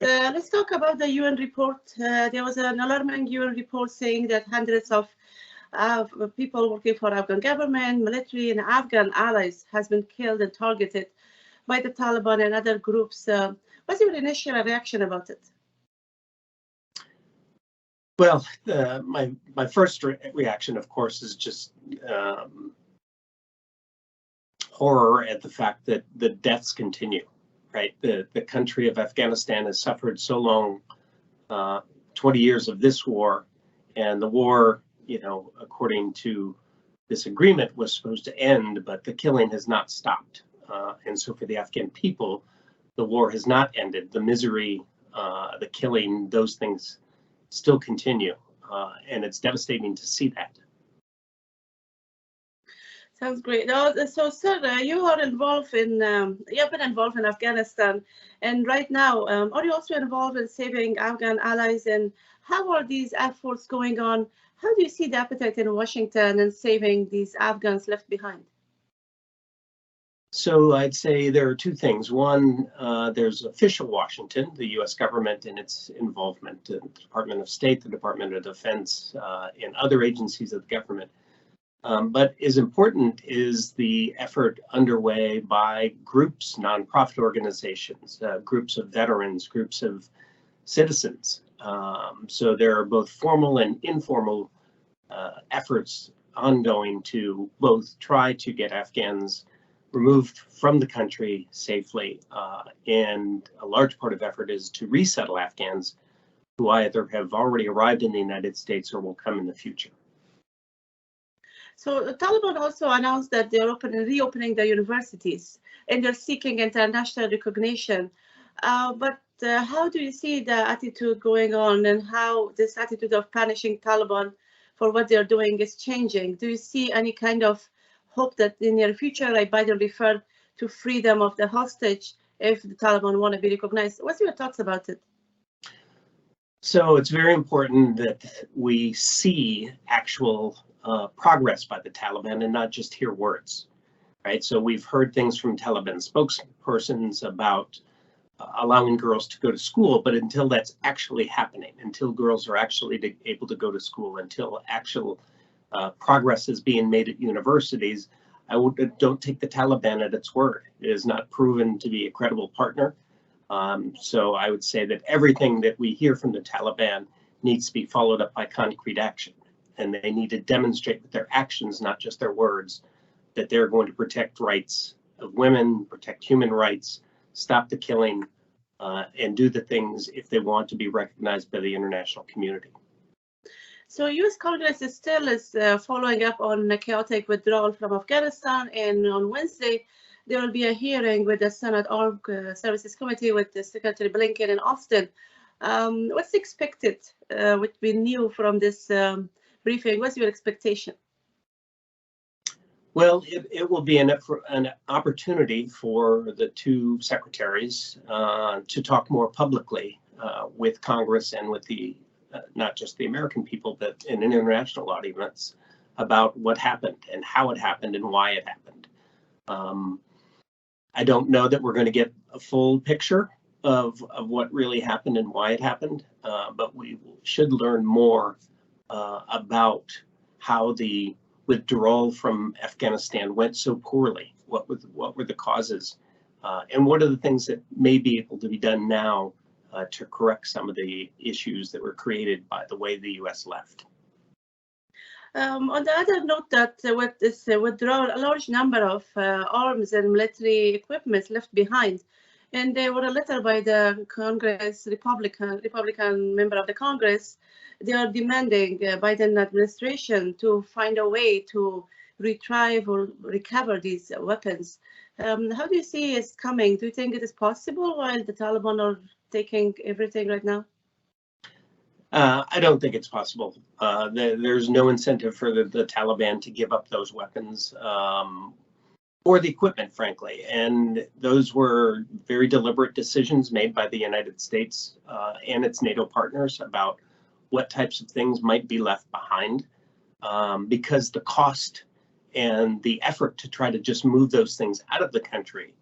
Let's talk about the UN report. There was an alarming UN report saying that hundreds of people working for Afghan government, military, and Afghan allies has been killed and targeted by the Taliban and other groups. What's your initial reaction about it? Well, my first reaction, of course, is just horror at the fact that the deaths continue. Right, the country of Afghanistan has suffered so long, 20 years of this war, and the war, according to this agreement, was supposed to end, but the killing has not stopped. And so for the Afghan people, the war has not ended. The misery, the killing, those things still continue, and it's devastating to see that. Sounds great. So, sir, you are involved in, you have been involved in Afghanistan, and right now, are you also involved in saving Afghan allies? And how are these efforts going on? How do you see the appetite in Washington in saving these Afghans left behind? So I'd say there are two things. One, there's official Washington, the U.S. government and its involvement, the Department of State, the Department of Defense, and other agencies of the government. But as important is the effort underway by groups, nonprofit organizations, groups of veterans, groups of citizens. So there are both formal and informal efforts ongoing to both try to get Afghans removed from the country safely, and a large part of effort is to resettle Afghans who either have already arrived in the United States or will come in the future. So the Taliban also announced that they're reopening the universities and they're seeking international recognition. But how do you see the attitude going on, and how this attitude of punishing Taliban for what they're doing is changing? Do you see any kind of hope that in the near future, like Biden referred to freedom of the hostage if the Taliban want to be recognized? What's your thoughts about it? So it's very important that we see actual progress by the Taliban and not just hear words, right? So we've heard things from Taliban spokespersons about allowing girls to go to school, but until that's actually happening, until girls are actually able to go to school, until actual progress is being made at universities, don't take the Taliban at its word. It is not proven to be a credible partner. So I would say that everything that we hear from the Taliban needs to be followed up by concrete action. And they need to demonstrate with their actions, not just their words, that they're going to protect rights of women, protect human rights, stop the killing, and do the things if they want to be recognized by the international community. So U.S. Congress is following up on a chaotic withdrawal from Afghanistan, and on Wednesday, there will be a hearing with the Senate Armed Services Committee with the Secretary Blinken and Austin. What's expected, what we knew from this briefing? What's your expectation? Well, it will be an opportunity for the two secretaries to talk more publicly with Congress and with the not just the American people, but an international audience about what happened and how it happened and why it happened. I don't know that we're going to get a full picture of what really happened and why it happened, but we should learn more about how the withdrawal from Afghanistan went so poorly. What were the causes, and what are the things that may be able to be done now to correct some of the issues that were created by the way the U.S. left. On the other note, that with this withdrawal, a large number of arms and military equipment left behind, and there were a letter by the Congress Republican member of the Congress. They are demanding Biden administration to find a way to retrieve or recover these weapons. How do you see it coming? Do you think it is possible while the Taliban are taking everything right now? I don't think it's possible. There's no incentive for the Taliban to give up those weapons or the equipment, frankly. And those were very deliberate decisions made by the United States and its NATO partners about what types of things might be left behind, because the cost and the effort to try to just move those things out of the country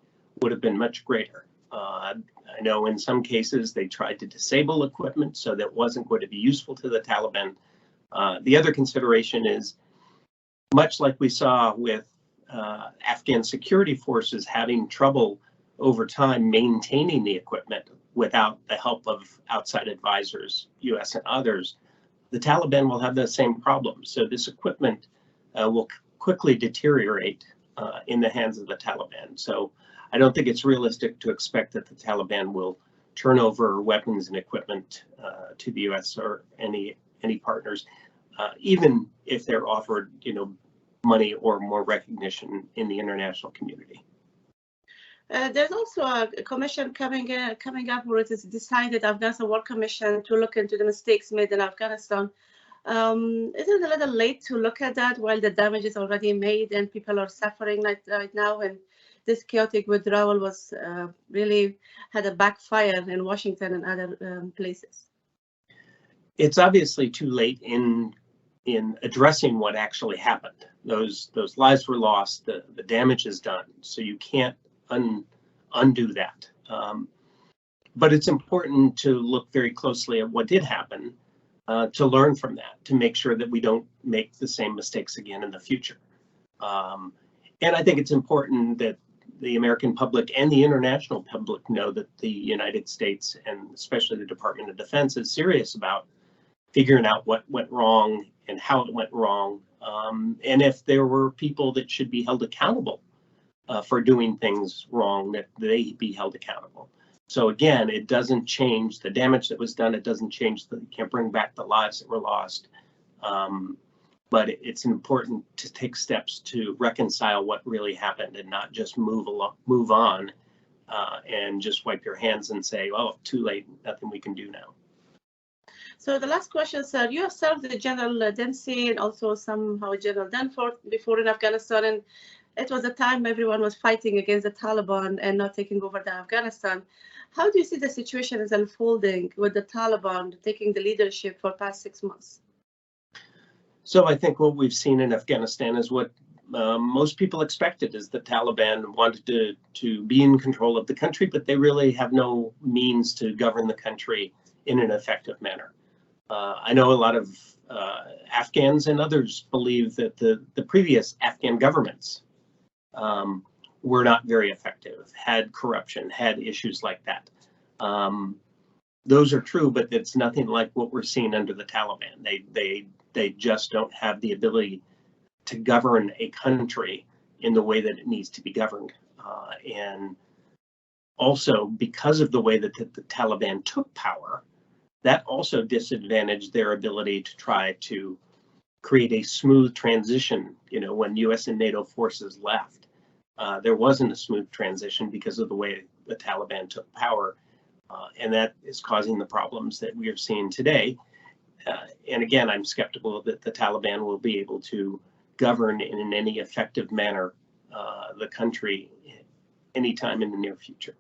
would have been much greater. I know in some cases they tried to disable equipment so that wasn't going to be useful to the Taliban. The other consideration is, much like we saw with Afghan security forces having trouble over time maintaining the equipment without the help of outside advisors, US and others, the Taliban will have the same problem. So this equipment will quickly deteriorate in the hands of the Taliban. So I don't think it's realistic to expect that the Taliban will turn over weapons and equipment to the US or any partners, even if they're offered, money or more recognition in the international community. There's also a commission coming up where it is decided, Afghanistan War Commission, to look into the mistakes made in Afghanistan. Isn't it a little late to look at that while the damage is already made and people are suffering right now? And this chaotic withdrawal was really had a backfire in Washington and other places. It's obviously too late in addressing what actually happened. Those lives were lost, the damage is done, so you can't undo that. But it's important to look very closely at what did happen, to learn from that, to make sure that we don't make the same mistakes again in the future. And I think it's important that the American public and the international public know that the United States, and especially the Department of Defense, is serious about figuring out what went wrong and how it went wrong, and if there were people that should be held accountable for doing things wrong, that they be held accountable. So again, it doesn't change the damage that was done. It doesn't change you can't bring back the lives that were lost. But it's important to take steps to reconcile what really happened and not just move on and just wipe your hands and say, "Oh, too late, nothing we can do now." So the last question, sir, you have served General Dempsey and also somehow General Danforth before in Afghanistan, and it was a time everyone was fighting against the Taliban and not taking over the Afghanistan. How do you see the situation is unfolding with the Taliban taking the leadership for past 6 months? So I think what we've seen in Afghanistan is what most people expected, is the Taliban wanted to be in control of the country, but they really have no means to govern the country in an effective manner. I know a lot of Afghans and others believe that the previous Afghan governments were not very effective, had corruption, had issues like that. Those are true, but it's nothing like what we're seeing under the Taliban. They just don't have the ability to govern a country in the way that it needs to be governed. And also, because of the way that the Taliban took power, that also disadvantaged their ability to try to create a smooth transition. When US and NATO forces left, there wasn't a smooth transition because of the way the Taliban took power. And that is causing the problems that we are seeing today. And again, I'm skeptical that the Taliban will be able to govern in any effective manner the country anytime in the near future.